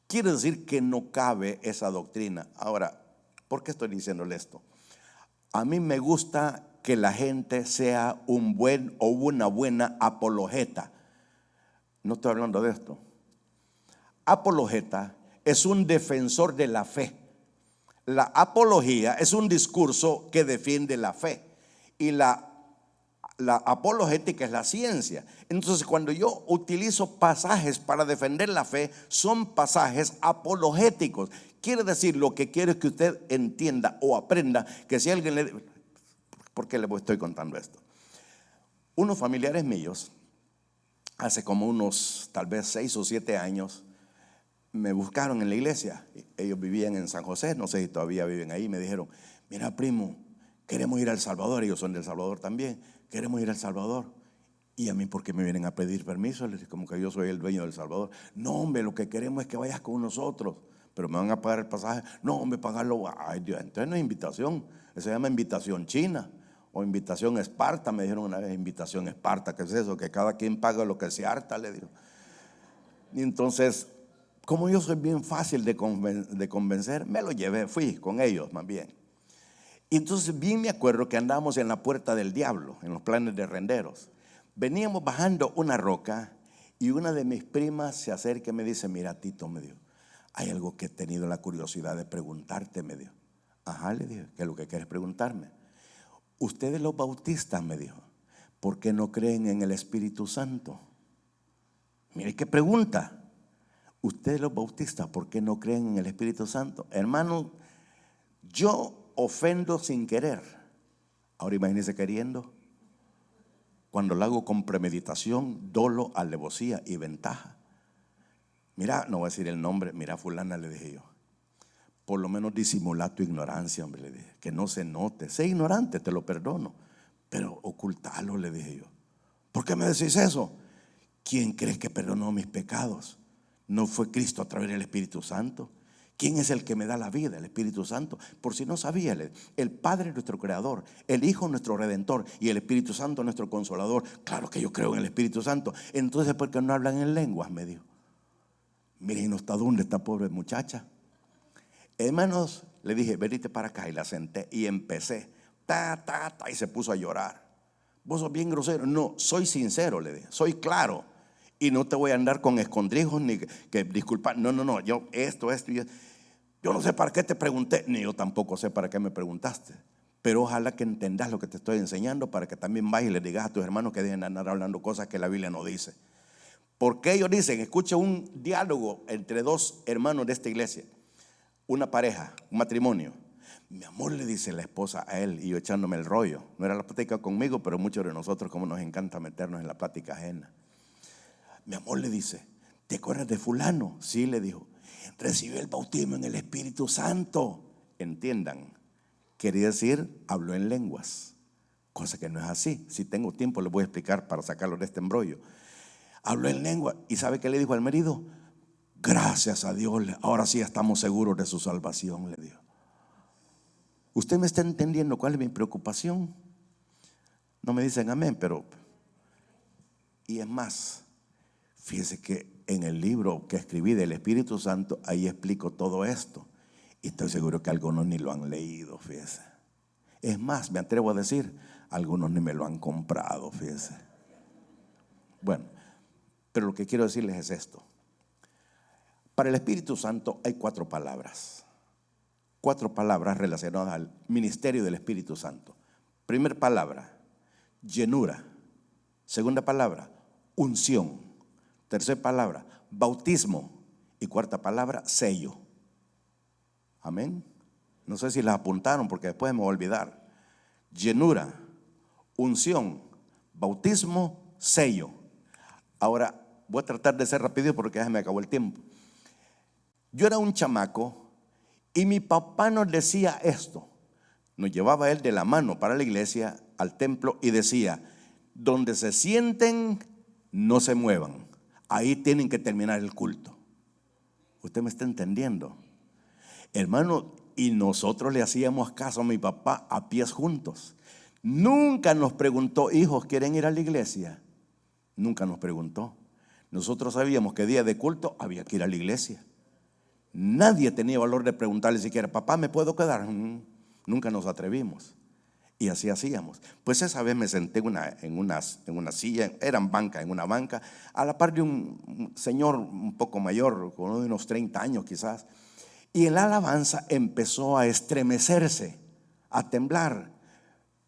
Quiere decir que no cabe esa doctrina. Ahora, ¿por qué estoy diciéndole esto? A mí me gusta que la gente sea un buen o una buena apologeta. No estoy hablando de esto. Apologeta es un defensor de la fe. La apología es un discurso que defiende la fe. Y la apologética es la ciencia. Entonces, cuando yo utilizo pasajes para defender la fe, son pasajes apologéticos. Quiere decir, lo que quiero es que usted entienda o aprenda que si alguien le... ¿Por qué le estoy contando esto? Unos familiares míos, hace como unos tal vez 6 o 7 años, me buscaron en la iglesia. Ellos vivían en San José, no sé si todavía viven ahí. Me dijeron: mira, primo, queremos ir a El Salvador. Ellos son de El Salvador también. Queremos ir a El Salvador. Y a mí, ¿por qué me vienen a pedir permiso? Les dije, como que yo soy el dueño de El Salvador. No, hombre, lo que queremos es que vayas con nosotros. Pero me van a pagar el pasaje. No, hombre, pagarlo. Ay, Dios, entonces no es invitación. Eso se llama invitación china o invitación Esparta. Me dijeron una vez: invitación Esparta. ¿Qué es eso? Que cada quien paga lo que se harta, le digo. Y entonces, como yo soy bien fácil de convencer, me lo llevé, fui con ellos más bien. Y entonces bien me acuerdo que andábamos en la Puerta del Diablo, en los Planes de Renderos. Veníamos bajando una roca y una de mis primas se acerca y me dice: mira, Tito, me dijo, hay algo que he tenido la curiosidad de preguntarte, me dijo. Ajá, le dije, ¿qué es lo que quieres preguntarme? Ustedes los bautistas, me dijo, ¿por qué no creen en el Espíritu Santo? Mire qué pregunta. Ustedes los bautistas, ¿por qué no creen en el Espíritu Santo? Hermano, yo ofendo sin querer Ahora imagínense queriendo. Cuando lo hago con premeditación, dolo, alevosía y ventaja. Mira, no voy a decir el nombre, mira fulana, le dije yo. Por lo menos disimula tu ignorancia, hombre, le dije. Que no se note. Sé ignorante, te lo perdono. Pero ocultalo, le dije yo. ¿Por qué me decís eso? ¿Quién crees que perdonó mis pecados? ¿No fue Cristo a través del Espíritu Santo? ¿Quién es el que me da la vida? El Espíritu Santo. Por si no sabía, el Padre nuestro Creador, el Hijo nuestro Redentor y el Espíritu Santo nuestro Consolador. Claro que yo creo en el Espíritu Santo. Entonces, ¿por qué no hablan en lenguas? Me dijo. Miren, no está dónde esta pobre muchacha. Hermanos, le dije, venite para acá, y la senté y empecé. Y se puso a llorar. Vos sos bien grosero. No, soy sincero, le dije, soy claro. Y no te voy a andar con escondrijos ni que disculpa. No, yo esto. Yo no sé para qué te pregunté, ni yo tampoco sé para qué me preguntaste. Pero ojalá que entendas lo que te estoy enseñando para que también vayas y le digas a tus hermanos que dejen de andar hablando cosas que la Biblia no dice. Porque ellos dicen, escucha un diálogo entre dos hermanos de esta iglesia, una pareja, un matrimonio. Mi amor, le dice la esposa a él, y yo echándome el rollo. No era la plática conmigo, pero muchos de nosotros como nos encanta meternos en la plática ajena. Mi amor, le dice, ¿te acuerdas de fulano? Sí, le dijo, recibió el bautismo en el Espíritu Santo. Entiendan, quería decir, habló en lenguas, cosa que no es así. Si tengo tiempo les voy a explicar para sacarlo de este embrollo. Habló en lengua. ¿Y sabe qué le dijo al marido? Gracias a Dios, ahora sí estamos seguros de su salvación, le dijo. ¿Usted me está entendiendo cuál es mi preocupación? No me dicen amén, pero... Y es más, fíjese que en el libro que escribí del Espíritu Santo, ahí explico todo esto. Y estoy seguro que algunos ni lo han leído, fíjese. Es más, me atrevo a decir, algunos ni me lo han comprado, fíjese. Bueno, pero lo que quiero decirles es esto. Para el Espíritu Santo hay 4 palabras. 4 palabras relacionadas al ministerio del Espíritu Santo. Primera palabra, llenura. Segunda palabra, unción. Tercera palabra, bautismo. Y cuarta palabra, sello. Amén. No sé si las apuntaron porque después me voy a olvidar. Llenura, unción, bautismo, sello. Ahora voy a tratar de ser rápido porque ya se me acabó el tiempo. Yo era un chamaco y mi papá nos decía esto. Nos llevaba él de la mano para la iglesia, al templo, y decía, donde se sienten, no se muevan. Ahí tienen que terminar el culto. ¿Usted me está entendiendo? Hermano, y nosotros le hacíamos caso a mi papá a pies juntos. Nunca nos preguntó, hijos, ¿quieren ir a la iglesia? Nunca nos preguntó. Nosotros sabíamos que día de culto había que ir a la iglesia. Nadie tenía valor de preguntarle siquiera, papá, ¿me puedo quedar? Nunca nos atrevimos. Y así hacíamos. Pues esa vez me senté en una silla, eran bancas, en una banca, a la par de un señor un poco mayor, con unos 30 años quizás. Y la alabanza empezó a estremecerse, a temblar.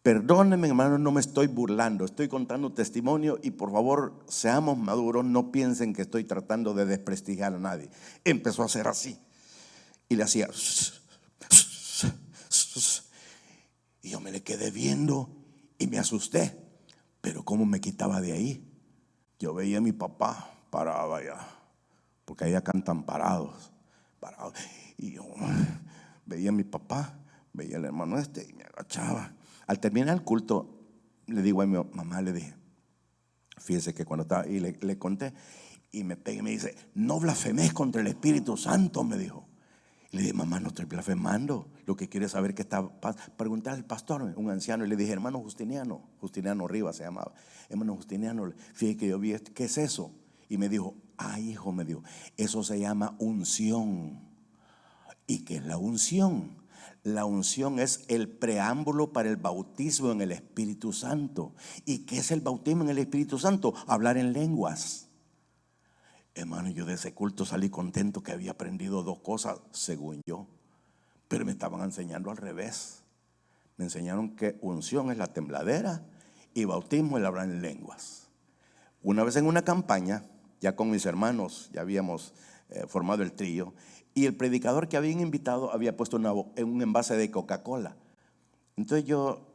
Perdónenme, hermanos, no me estoy burlando, estoy contando testimonio y por favor seamos maduros, no piensen que estoy tratando de desprestigiar a nadie. Empezó a hacer así y le hacía y yo me le quedé viendo y me asusté, pero cómo me quitaba de ahí. Yo veía a mi papá parado allá, porque allá cantan parados, y yo veía a mi papá, veía al hermano y me agachaba. Al terminar el culto, le digo a mi mamá, le dije, fíjese que cuando estaba, y le conté, y me pega y me dice, no blasfemes contra el Espíritu Santo, me dijo. Y le dije, mamá, no estoy blasfemando, lo que quiero es saber qué está pasando. Preguntar al pastor, un anciano, y le dije, hermano Justiniano Rivas se llamaba, hermano Justiniano, fíjese que yo vi esto, ¿qué es eso? Y me dijo, hijo, me dijo, eso se llama unción. ¿Y qué es la unción? La unción es el preámbulo para el bautismo en el Espíritu Santo. ¿Y qué es el bautismo en el Espíritu Santo? Hablar en lenguas. Hermano, yo de ese culto salí contento que había aprendido 2 cosas, según yo. Pero me estaban enseñando al revés. Me enseñaron que unción es la tembladera y bautismo es el hablar en lenguas. Una vez en una campaña, ya con mis hermanos, ya habíamos formado el trío, y el predicador que habían invitado había puesto un envase de Coca-Cola. Entonces yo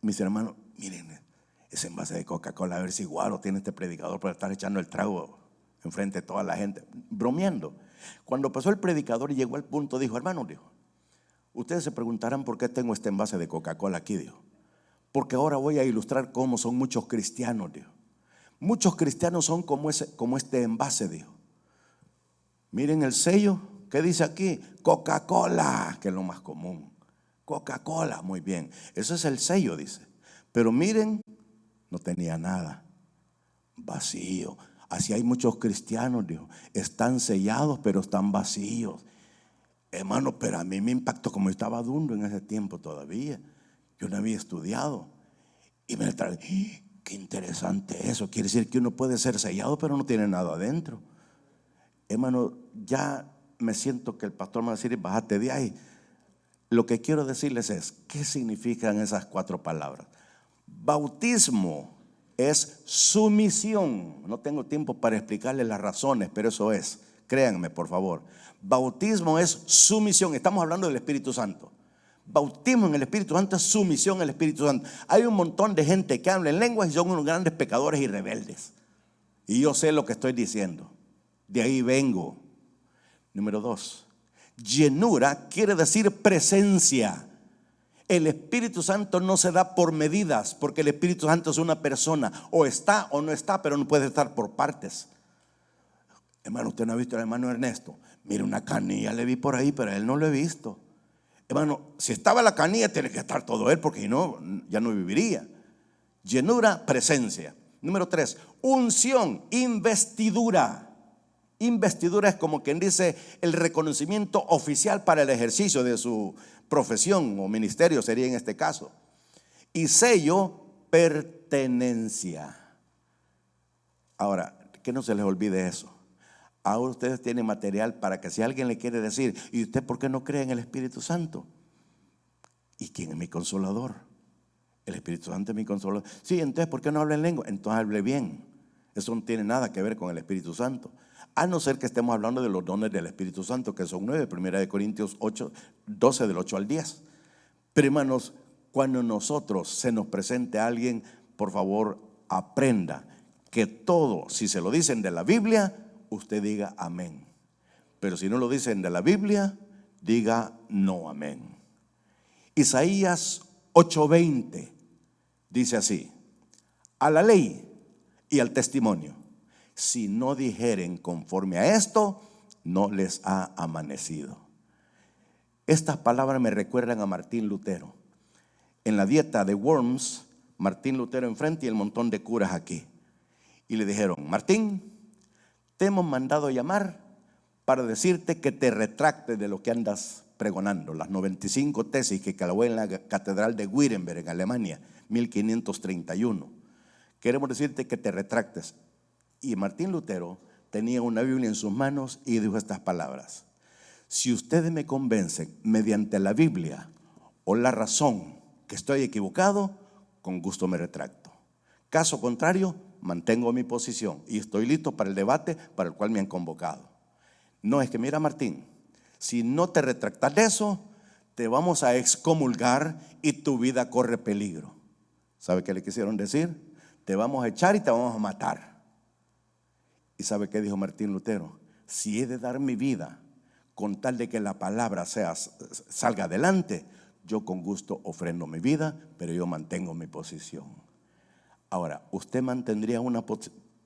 mis hermanos, miren ese envase de Coca-Cola, a ver si guaro tiene este predicador para estar echando el trago enfrente de toda la gente, bromeando. Cuando pasó el predicador y llegó al punto, dijo: hermano, dijo, ustedes se preguntarán por qué tengo este envase de Coca-Cola aquí, dijo, porque ahora voy a ilustrar cómo son muchos cristianos, dijo. Muchos cristianos son como este envase, dijo. Miren el sello, ¿qué dice aquí? Coca-Cola, que es lo más común. Coca-Cola, muy bien, ese es el sello, dice. Pero miren, no tenía nada, vacío. Así hay muchos cristianos, dijo, están sellados pero están vacíos. Hermano, pero a mí me impactó, como yo estaba duro en ese tiempo todavía, yo no había estudiado y me trae, qué interesante eso. Quiere decir que uno puede ser sellado pero no tiene nada adentro. Hermano, ya me siento que el pastor me va a decir: bájate de ahí. Lo que quiero decirles es, ¿qué significan esas 4 palabras? Bautismo es sumisión. No tengo tiempo para explicarles las razones, pero eso es, créanme por favor. Bautismo es sumisión. Estamos hablando del Espíritu Santo. Bautismo en el Espíritu Santo es sumisión al Espíritu Santo. Hay un montón de gente que habla en lenguas y son unos grandes pecadores y rebeldes. Y yo sé lo que estoy diciendo. De ahí vengo. Número 2. Llenura quiere decir presencia. El Espíritu Santo no se da por medidas, porque el Espíritu Santo es una persona. O está o no está, pero no puede estar por partes. Hermano, usted no ha visto al hermano Ernesto. Mire, una canilla le vi por ahí, pero a él no lo he visto. Hermano, si estaba la canilla, tiene que estar todo él, porque si no, ya no viviría. Llenura, presencia. Número 3, unción, investidura. Investidura es como quien dice el reconocimiento oficial para el ejercicio de su profesión o ministerio, sería en este caso. Y sello, pertenencia. Ahora, que no se les olvide eso. Ahora ustedes tienen material para que si alguien le quiere decir: ¿y usted por qué no cree en el Espíritu Santo? ¿Y quién es mi consolador? El Espíritu Santo es mi consolador. Sí, entonces ¿por qué no habla en lengua? Entonces hable bien. Eso no tiene nada que ver con el Espíritu Santo, a no ser que estemos hablando de los dones del Espíritu Santo, que son 9, 1 Corintios 8, 12 del 8 al 10. Pero hermanos, cuando nosotros se nos presente a alguien, por favor aprenda que todo, si se lo dicen de la Biblia, usted diga amén. Pero si no lo dicen de la Biblia, diga no amén. Isaías 8:20 dice así: a la ley y al testimonio, si no dijeren conforme a esto, no les ha amanecido. Estas palabras me recuerdan a Martín Lutero. En la dieta de Worms, Martín Lutero enfrente y el montón de curas aquí. Y le dijeron: Martín, te hemos mandado llamar para decirte que te retractes de lo que andas pregonando, las 95 tesis que caló en la catedral de Wittenberg en Alemania, 1531. Queremos decirte que te retractes. Y Martín Lutero tenía una Biblia en sus manos y dijo estas palabras: si ustedes me convencen mediante la Biblia o la razón que estoy equivocado, con gusto me retracto. Caso contrario, mantengo mi posición y estoy listo para el debate para el cual me han convocado. No es que, mira Martín, si no te retractas de eso, te vamos a excomulgar y tu vida corre peligro. ¿Sabe qué le quisieron decir? Te vamos a echar y te vamos a matar. ¿Y sabe qué dijo Martín Lutero? Si he de dar mi vida con tal de que la palabra salga adelante, yo con gusto ofrendo mi vida, pero yo mantengo mi posición. Ahora, ¿usted mantendría una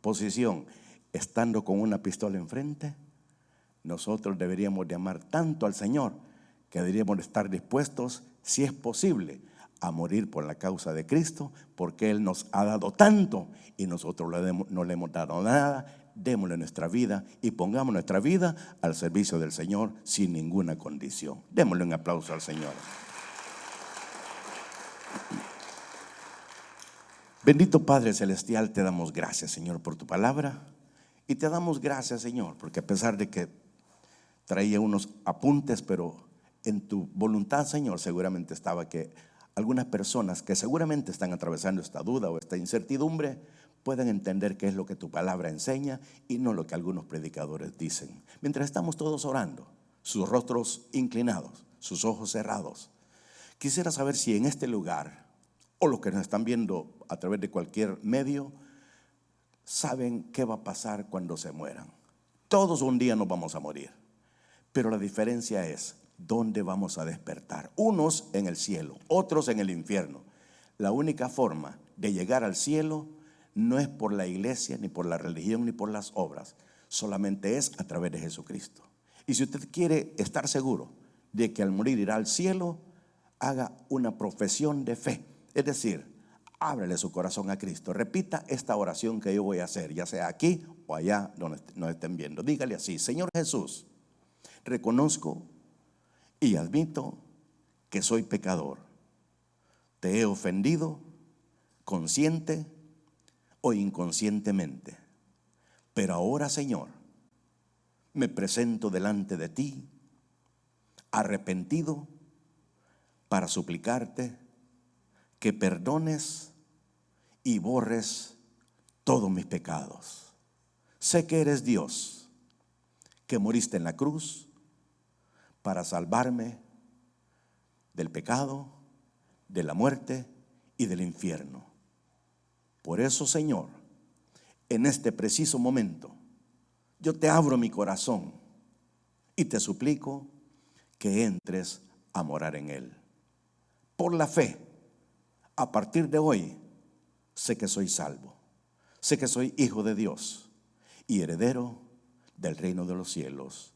posición estando con una pistola enfrente? Nosotros deberíamos de amar tanto al Señor que deberíamos estar dispuestos, si es posible, a morir por la causa de Cristo, porque Él nos ha dado tanto y nosotros no le hemos dado nada. Démosle nuestra vida y pongamos nuestra vida al servicio del Señor sin ninguna condición. Démosle un aplauso al Señor. Bendito Padre Celestial, te damos gracias, Señor, por tu palabra. Y te damos gracias, Señor, porque a pesar de que traía unos apuntes, pero en tu voluntad, Señor, seguramente estaba que algunas personas que seguramente están atravesando esta duda o esta incertidumbre puedan entender qué es lo que tu palabra enseña y no lo que algunos predicadores dicen. Mientras estamos todos orando, sus rostros inclinados, sus ojos cerrados, quisiera saber si en este lugar o los que nos están viendo a través de cualquier medio, saben qué va a pasar cuando se mueran. Todos un día nos vamos a morir, pero la diferencia es dónde vamos a despertar. Unos en el cielo, otros en el infierno. La única forma de llegar al cielo no es por la iglesia, ni por la religión, ni por las obras. Solamente es a través de Jesucristo. Y si usted quiere estar seguro de que al morir irá al cielo, haga una profesión de fe. Es decir, ábrele su corazón a Cristo. Repita esta oración que yo voy a hacer, ya sea aquí o allá donde nos estén viendo. Dígale así: Señor Jesús, reconozco y admito que soy pecador. Te he ofendido consciente o inconscientemente. Pero ahora, Señor, me presento delante de ti arrepentido para suplicarte que perdones y borres todos mis pecados. Sé que eres Dios, que moriste en la cruz para salvarme del pecado, de la muerte y del infierno. Por eso, Señor, en este preciso momento, yo te abro mi corazón y te suplico que entres a morar en él. Por la fe, a partir de hoy, sé que soy salvo, sé que soy hijo de Dios y heredero del reino de los cielos.